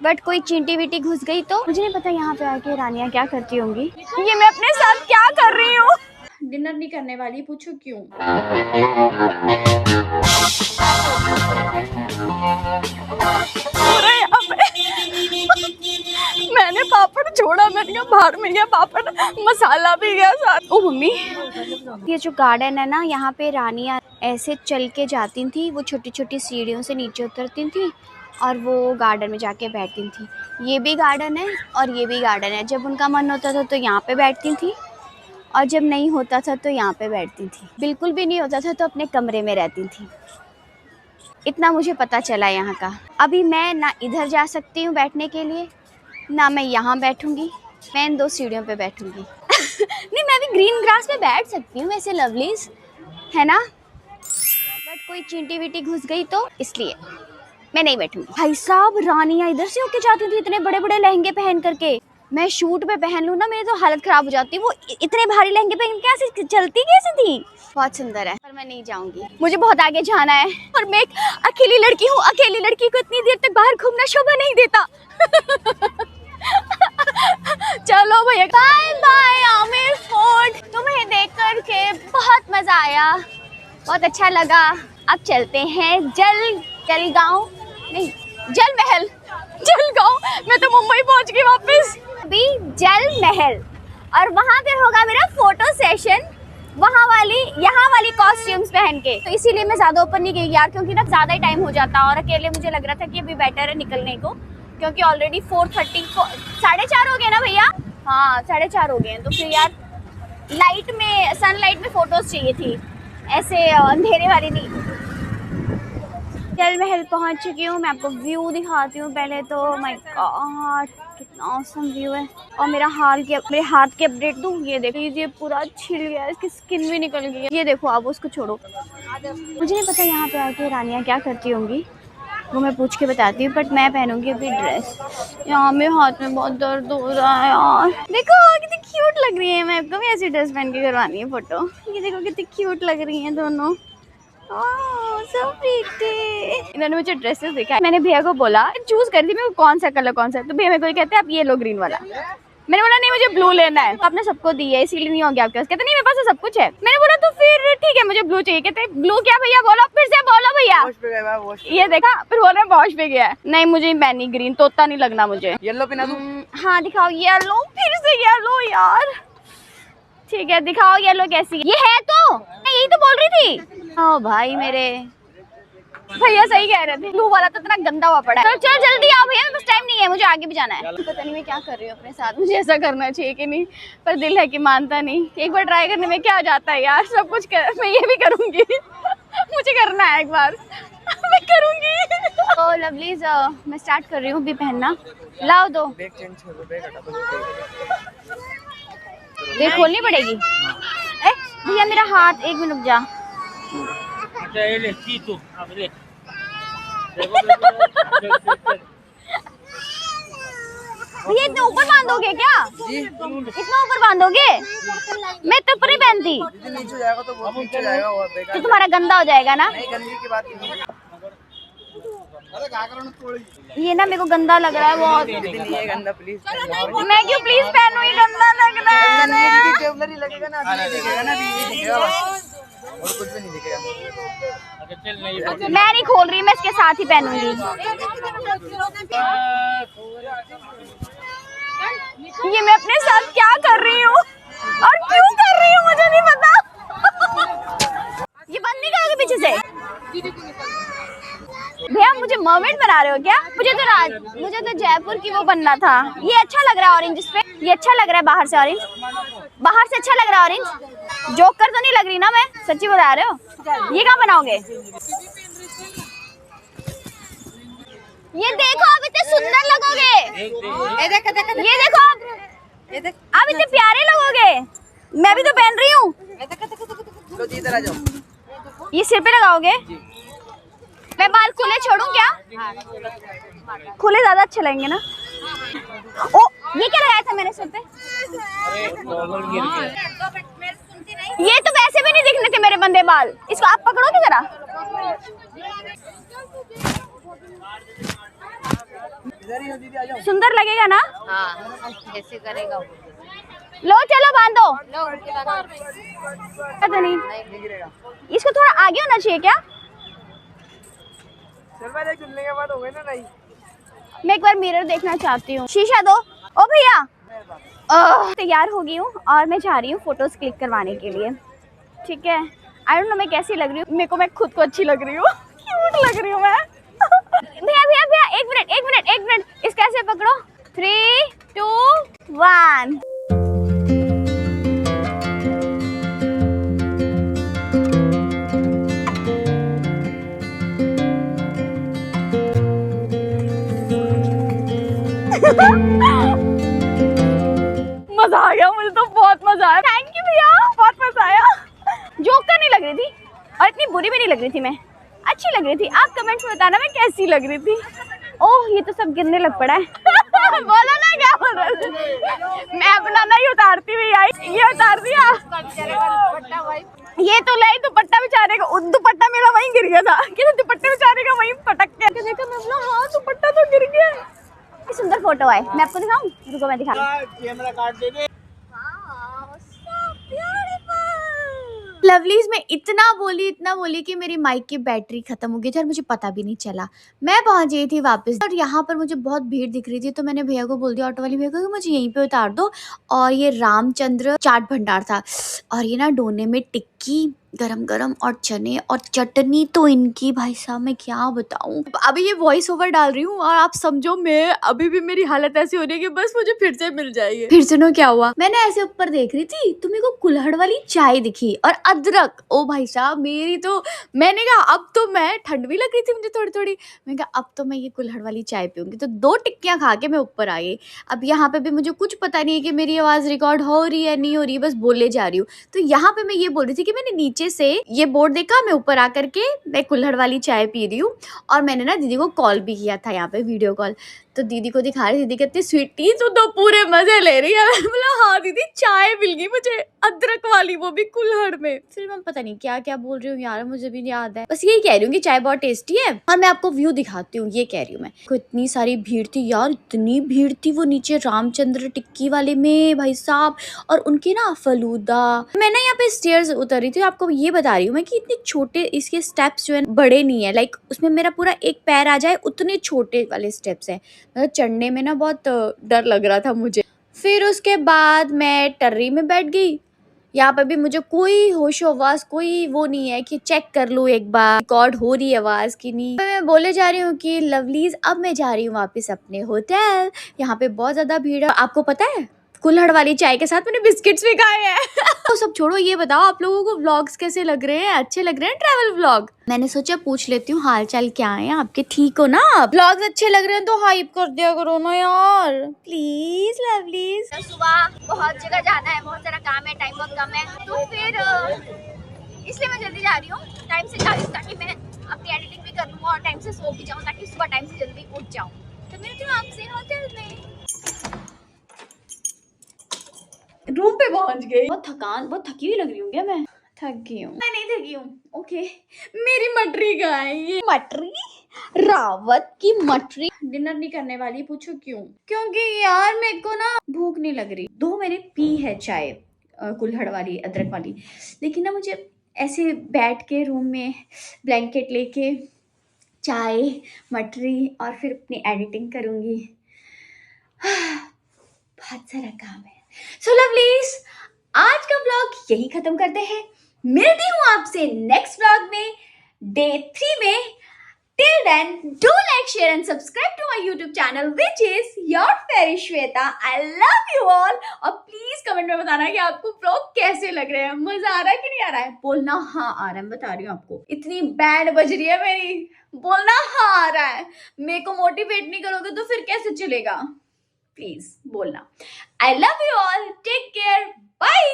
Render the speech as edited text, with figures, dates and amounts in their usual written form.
But कोई चींटी VT घुस गई तो मुझे नहीं पता यहाँ पे आके रानियाँ क्या करती होंगी। ये मैं अपने साथ क्या कर रही हूँ। डिनर नहीं करने वाली, पूछो क्यों। मैंने पापड़ छोड़ा, मैंने कहा बाहर में गया पापड़, मसाला भी गया साथ। ओ मम्मी, ये जो गार्डन है ना, यहाँ पे रानियाँ ऐसे चल के जाती थी, वो छोटी छोटी सीढ़ियों से नीचे उतरती थी और वो गार्डन में जाके बैठती थी। ये भी गार्डन है और ये भी गार्डन है। जब उनका मन होता था तो यहाँ पे बैठती थी और जब नहीं होता था तो यहाँ पे बैठती थी। बिल्कुल भी नहीं होता था तो अपने कमरे में रहती थी। इतना मुझे पता चला यहाँ का। अभी मैं ना इधर जा सकती हूँ बैठने के लिए, ना मैं यहाँ बैठूँगी, मैं इन 2 सीढ़ियों पे बैठूँगी। नहीं, मैं भी ग्रीन ग्रास पे बैठ सकती हूँ वैसे लवलीज, है ना। बट कोई चींटी वीटी घुस गई तो इसलिए मैं नहीं बैठूंगी। भाई साहब, रानियाँ इधर से होके जाती थी इतने बड़े बड़े लहंगे पहन करके। मैं शूट पे पहन लूँ ना, मेरी तो हालत खराब हो जाती है। वो इतने भारी लहंगे पहन के ऐसे चलती कैसे थी। बहुत सुंदर है पर मैं नहीं जाऊंगी, मुझे बहुत आगे जाना है और मैं एक अकेली लड़की हूँ। अकेली लड़की को इतनी देर तक बाहर घूमना शोभा नहीं देता। चलो भैया, बाय बाय आमिर फोर्ट। तुम्हें देख करके बहुत मजा आया, बहुत अच्छा लगा। अब चलते हैं जलगांव, नहीं जल महल। मैं तो मुंबई पहुंच गई वापस। अभी जल महल और वहां पे होगा मेरा फोटो सेशन, यहाँ वाली कॉस्ट्यूम्स पहन के। तो इसीलिए मैं ज्यादा ऊपर नहीं गई यार, क्योंकि ना ज्यादा ही टाइम हो जाता और अकेले मुझे लग रहा था कि अभी बेटर है निकलने को, क्योंकि ऑलरेडी 4:30 4:30 हो गए ना भैया। हाँ 4:30 हो गए हैं। तो फिर यार लाइट में, सनलाइट में फोटोज चाहिए थी, ऐसे अंधेरे वाली नहीं। जल महल पहुंच चुकी हूँ। मैं आपको व्यू दिखाती हूँ पहले तो। माय गॉड, कितना ऑसम व्यू है। और मेरे हाथ के अपडेट दूँ, ये देखो ये पूरा छिल गया है, इसकी स्किन भी निकल गई है। ये देखो, आप उसको छोड़ो। मुझे नहीं पता यहाँ पे आके रानियाँ क्या करती होंगी, वो मैं पूछ के बताती हूँ। बट मैं पहनूंगी अभी ड्रेस। यहाँ मेरे हाथ में बहुत दर्द हो रहा है यार। देखो कितनी क्यूट लग रही है। मैं आपको भी ऐसी ड्रेस पहन के करवानी है फोटो। ये देखो कितनी क्यूट लग रही है दोनों। so pretty। इन्होंने मुझे ड्रेसेस दिखाई, मैंने भैया को बोला चूज कर दी मैं कौन सा कलर कौन सा, तो भैया मेरे को कहते हैं आप ये लो ग्रीन वाला। मैंने बोला नहीं मुझे ब्लू लेना है, तो आपने सबको दी है इसीलिए नहीं हो गया आपके पास। कहते नहीं मेरे पास तो सब कुछ है। मैंने बोला तो फिर ठीक है मुझे ब्लू चाहिए। कहते ब्लू क्या भैया, बोलो फिर से बोलो भैया। ये देखा, फिर बोल रहे हैं वॉश पे गया है। नहीं मुझे पहनी ग्रीन, तोता नहीं लगना मुझे। येलो पहना दूं? हाँ दिखाओ येलो, फिर से येलो यार। ठीक है दिखाओ येलो कैसी है। ये है तो यही तो बोल रही थी। ओ भाई मेरे भैया सही कह रहे थे, ब्लू वाला तो इतना गंदा हुआ पड़ा है। चल जल्दी आओ भैया, बस टाइम नहीं है, मुझे आगे भी जाना है। पता नहीं मैं क्या कर रही हूँ अपने साथ, मुझे ऐसा करना चाहिए कि नहीं, पर दिल है कि मानता नहीं। एक बार ट्राई करने में क्या जाता है यार, सब कुछ मैं ये भी करूँगी। मुझे करना है एक बार, मैं करूँगी। तो लवलीज मैं स्टार्ट कर रही हूँ अभी पहनना। लाओ दो, ये खोलनी पड़ेगी। भैया मेरा हाथ, 1 मिनट जा। भैया इतने ऊपर बांधोगे क्या? इतना ऊपर बांधोगे? मैं तो ऊपर ही पहनती। नीचे जाएगा तो तुम्हारा गंदा हो जाएगा ना। की बात नहीं। ये ना मेरे को गंदा लग रहा है बहुत। ये गंदा प्लीज। मैं क्यों प्लीज पहनूं, ये गंदा लग रहा है। केवलर ही लगेगा ना, अभी दिखेगा ना, अभी दिखेगा और कुछ भी नहीं दिखेगा। मैं नहीं खोल रही, मैं इसके साथ ही पहनूंगी। ये मैं अपने साथ क्या कर रही हूँ और क्यों कर रही हूँ मुझे नहीं पता। ये बंद नहीं करोगे पीछे से? भैया मुझे मर्मेड बना रहे हो क्या? मुझे तो जयपुर की वो बनना था। ये अच्छा लग रहा है ऑरेंज इस पे, ये अच्छा लग रहा है बाहर से ऑरेंज, बाहर से अच्छा लग रहा है ऑरेंज। जोकर तो नहीं लग रही ना मैं? सच्ची बता रहे हो? ये कहाँ बनाओगे? ये देखो आप इतने सुंदर लगोगे। ये देखो आप इतने प्यारे लगोगे। मैं भी तो पहन रही हूँ। ये सिर पे लगाओगे? मैं बाल खुले छोड़ूं क्या? खुले ज्यादा अच्छे लगेंगे ना। ओ ये क्या लगाया था मैंने सिर पे? ये तो वैसे भी नहीं दिखने थे मेरे बंदे बाल। इसको आप पकड़ोगे जरा। सुंदर लगेगा ना? हाँ, ऐसे करेगा वो। लो चलो बांधो। लो, उनके बाद पता नहीं, इसको थोड़ा आगे होना चाहिए क्या? चलने के बाद हो गए ना नहीं। मैं एक बार मिरर देखना चाहती हूँ। शीशा दो। ओ भैया, तैयार हो गई हूँ और मैं जा रही हूँ फोटोज क्लिक करवाने के लिए। ठीक है, आई डोंट नो मैं कैसी लग रही हूँ। मेरे को मैं खुद को अच्छी लग रही हूँ। क्यूट लग रही हूँ मैं। भैया भैया भैया, एक मिनट, इसको ऐसे पकड़ो। 3, 2, 1। मजा आ गया, मुझे तो बहुत मजा आया। थैंक यू भैया, बहुत मजा आया। जोकर नहीं लग रही थी और इतनी बुरी भी नहीं लग रही थी, मैं अच्छी लग रही थी। आप कमेंट्स में बताना मैं कैसी लग रही थी। ओह, ये तो सब गिरने लग पड़ा है। बोलो ना, क्या बोल रहे थे? मैं अपना नहीं उतारती भैया, ये उतार दिया। ये तो लाई दुपट्टा बेचारे का, दुपट्टा मेरा वहीं गिर गया था। किसी दुपट्टे बेचारे का वहीं पटक के देखा मैं अपना, हाँ दुपट्टा तो गिर गया। सुंदर फोटो है, मैं आपको दिखाऊं? रुको मैं दिखा। कैमरा काट दे दे। लवलीज में इतना बोली कि मेरी माइक की बैटरी खत्म हो गई थी और मुझे पता भी नहीं चला। मैं पहुंच गई थी वापस और यहाँ पर मुझे बहुत भीड़ दिख रही थी, तो मैंने भैया को बोल दिया, ऑटो वाले भैया को, कि मुझे यहीं पे उतार दो। और ये रामचंद्र चाट भंडार था और ये ना डोने में टिक्की गरम गरम और चने और चटनी तो इनकी, भाई साहब मैं क्या बताऊं। अभी ये वॉइस ओवर डाल रही हूँ और आप समझो मैं अभी भी मेरी हालत ऐसी हो रही है कि बस मुझे फिर से मिल जाएगी। फिर सुनो क्या हुआ, मैंने ऐसे ऊपर देख रही थी तो मेरे को कुल्हड़ वाली चाय दिखी और अदरक। ओ भाई साहब, मेरी तो, मैंने कहा अब तो मैं, ठंड भी लग रही थी मुझे थोड़ी थोड़ी, मैंने कहा अब तो मैं ये कुल्हड़ वाली चाय पीऊंगी। तो 2 टिक्कियां खा के मैं ऊपर आ गई। अब यहाँ पे भी मुझे कुछ पता नहीं है कि मेरी आवाज रिकॉर्ड हो रही है नहीं हो रही है, बस बोले जा रही हूँ। तो यहाँ पे मैं ये बोल रही थी कि मैंने नीचे से ये बोर्ड देखा, मैं ऊपर आकर के मैं कुल्हड़ वाली चाय पी रही हूँ। और मैंने ना दीदी को कॉल भी किया था यहाँ पे, वीडियो कॉल। तो दीदी को दिखा रही, दीदी कहती स्वीटी तू तो पूरे मजे ले रही है। बोला हाँ दीदी, चाय मिल गई मुझे अदरक वाली, वो भी कुल्हड़ में। फिर मैं पता नहीं क्या क्या बोल रही हूँ यार, मुझे भी नहीं याद है। बस यही कह रही हूँ कि चाय बहुत टेस्टी है। और मैं आपको व्यू दिखाती हूँ, ये कह रही हूँ मैं। इतनी सारी भीड़ थी यार, इतनी भीड़ थी वो नीचे रामचंद्र टिक्की वाले में, भाई साहब। और उनके ना फलूदा, मैं ना यहाँ पे स्टेयर्स उतर रही थी, आपको ये बता रही हूँ मैं कि इतने छोटे इसके स्टेप्स जो है बड़े नहीं है, लाइक उसमें मेरा पूरा एक पैर आ जाए उतने छोटे वाले स्टेप्स है। मतलब चढ़ने में ना बहुत डर लग रहा था मुझे। फिर उसके बाद मैं टर्री में बैठ गई। यहाँ पर भी मुझे कोई होशो आवाज, कोई वो नहीं है कि चेक कर लूँ एक बार रिकॉर्ड हो रही है आवाज की नहीं। मैं बोले जा रही हूँ कि लवलीज अब मैं जा रही हूँ वापस अपने होटल। यहाँ पे बहुत ज्यादा भीड़ है। आपको पता है कुल्हड़ वाली चाय के साथ मैंने बिस्किट्स भी खाए हैं। तो सब छोड़ो, ये बताओ आप लोगों को व्लॉग्स कैसे लग रहे हैं? अच्छे लग रहे हैं ट्रैवल व्लॉग? मैंने सोचा पूछ लेती हूँ हाल चाल क्या है आपके, ठीक हो ना? व्लॉग्स अच्छे लग रहे हैं तो हाइप कर दिया करो ना यार, प्लीज लवलीज। सुबह बहुत जगह जाना है, बहुत सारा काम है, टाइम बहुत कम है, तो फिर इसलिए मैं जल्दी जा रही हूँ। टाइम से जा रही हूँ ताकि मैं अपनी एडिटिंग भी कर लूँ और टाइम से सो भी जाऊँ, ताकि सुबह टाइम से जल्दी उठ जाऊँ। तो मिलती हूँ आपसे होटल में। रूम पे पहुंच गई। बहुत थकी हुई लग रही हूँ क्या मैं? थक गई हूँ? मैं नहीं थकी हूँ। ओके, मेरी मटरी कहाँ है? ये मटरी, रावत की मटरी। डिनर नहीं करने वाली, पूछो क्यों? क्योंकि यार मेरे को ना भूख नहीं लग रही। 2 मैंने पी है चाय कुल्हड़ वाली अदरक वाली, लेकिन ना मुझे ऐसे बैठ के रूम में ब्लैंकेट लेके चाय मटरी और फिर अपनी एडिटिंग करूँगी। बहुत सारा काम है। सो लवलीज, आज का व्लॉग यही खत्म करते हैं। मिलती हूँ आपसे नेक्स्ट व्लॉग में, डे 3 में। Till then do like share and subscribe to my YouTube channel which is your fairy Shweta. I love you all. और प्लीज कमेंट में बताना कि आपको व्लॉग कैसे लग रहे हैं, मजा आ रहा है कि नहीं आ रहा है? बोलना हाँ आ रहा है, बता रही हूँ आपको। इतनी बैंड बज रही है मेरी, बोलना हाँ आ रहा है। मेरे को मोटिवेट नहीं करोगे तो फिर कैसे चलेगा? प्लीज बोलना। I love you all. Take care. Bye.